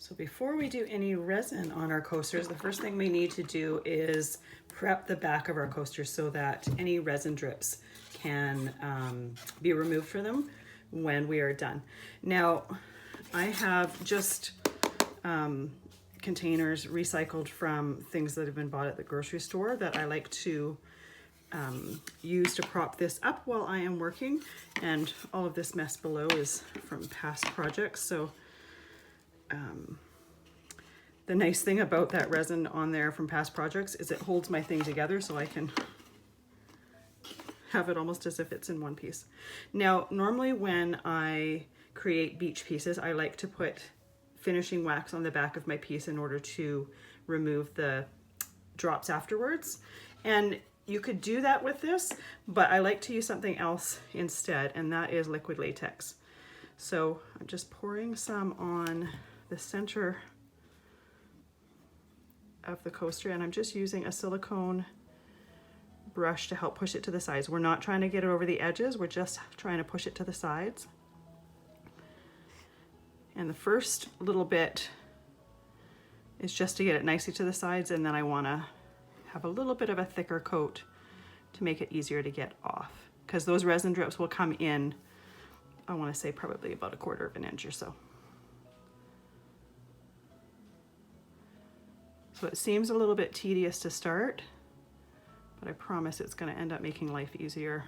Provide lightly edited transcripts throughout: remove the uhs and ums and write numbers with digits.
So before we do any resin on our coasters, the first thing we need to do is prep the back of our coasters so that any resin drips can be removed for them when we are done. Now, I have just containers recycled from things that have been bought at the grocery store that I like to use to prop this up while I am working. And all of this mess below is from past projects. So the nice thing about that resin on there from past projects is it holds my thing together so I can have it almost as if it's in one piece. Now, normally when I create beach pieces, I like to put finishing wax on the back of my piece in order to remove the drops afterwards. And you could do that with this, but I like to use something else instead, and that is liquid latex. So I'm just pouring some on the center of the coaster, and I'm just using a silicone brush to help push it to the sides. We're not trying to get it over the edges, we're just trying to push it to the sides. And the first little bit is just to get it nicely to the sides, and then I want to have a little bit of a thicker coat to make it easier to get off, because those resin drips will come in, I want to say probably about 1/4 of an inch or so. So it seems a little bit tedious to start, but I promise it's going to end up making life easier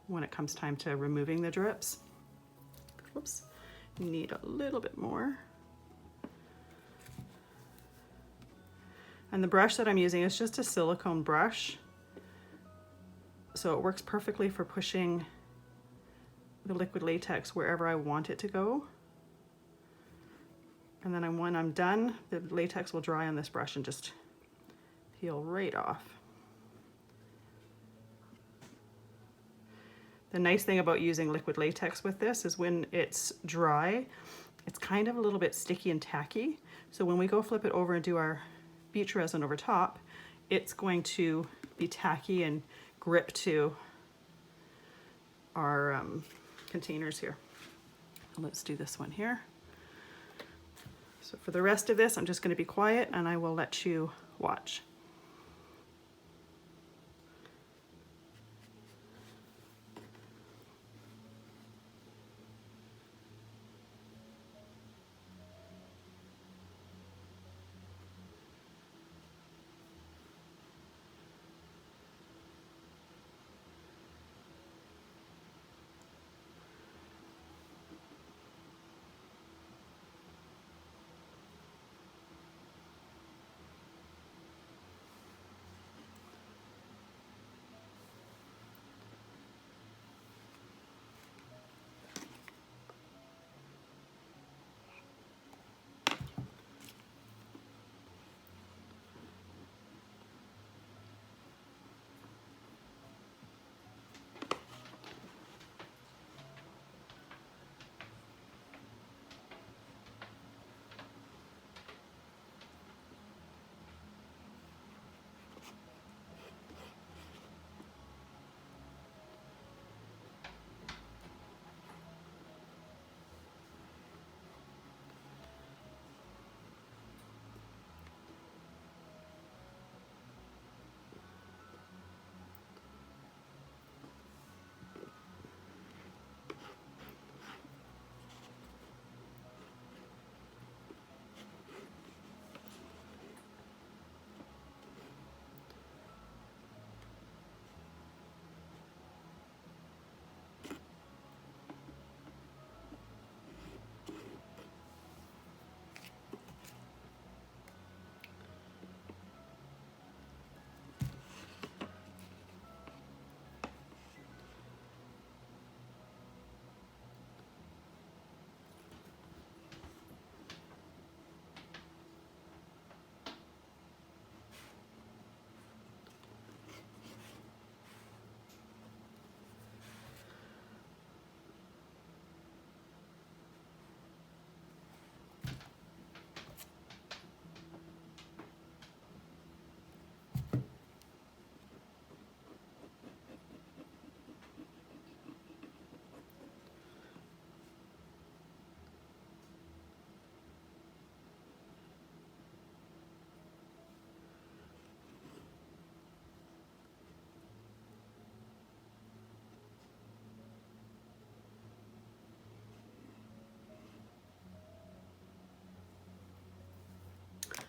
when it comes time to removing the drips. Whoops, you need a little bit more. And the brush that I'm using is just a silicone brush. So it works perfectly for pushing the liquid latex wherever I want it to go. And then when I'm done, the latex will dry on this brush and just peel right off. The nice thing about using liquid latex with this is when it's dry, it's kind of a little bit sticky and tacky. So when we go flip it over and do our beach resin over top, it's going to be tacky and grip to our containers here. Let's do this one here. So for the rest of this, I'm just going to be quiet and I will let you watch.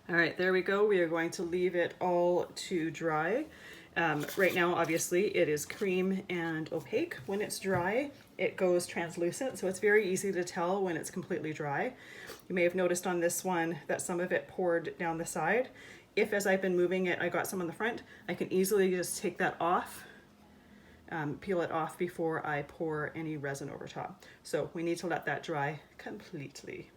All right, there we go. We are going to leave it all to dry. Right now, obviously, it is cream and opaque. When it's dry, it goes translucent, so it's very easy to tell when it's completely dry. You may have noticed on this one that some of it poured down the side. If, as I've been moving it, I got some on the front, I can easily just take that off, peel it off before I pour any resin over top. So we need to let that dry completely.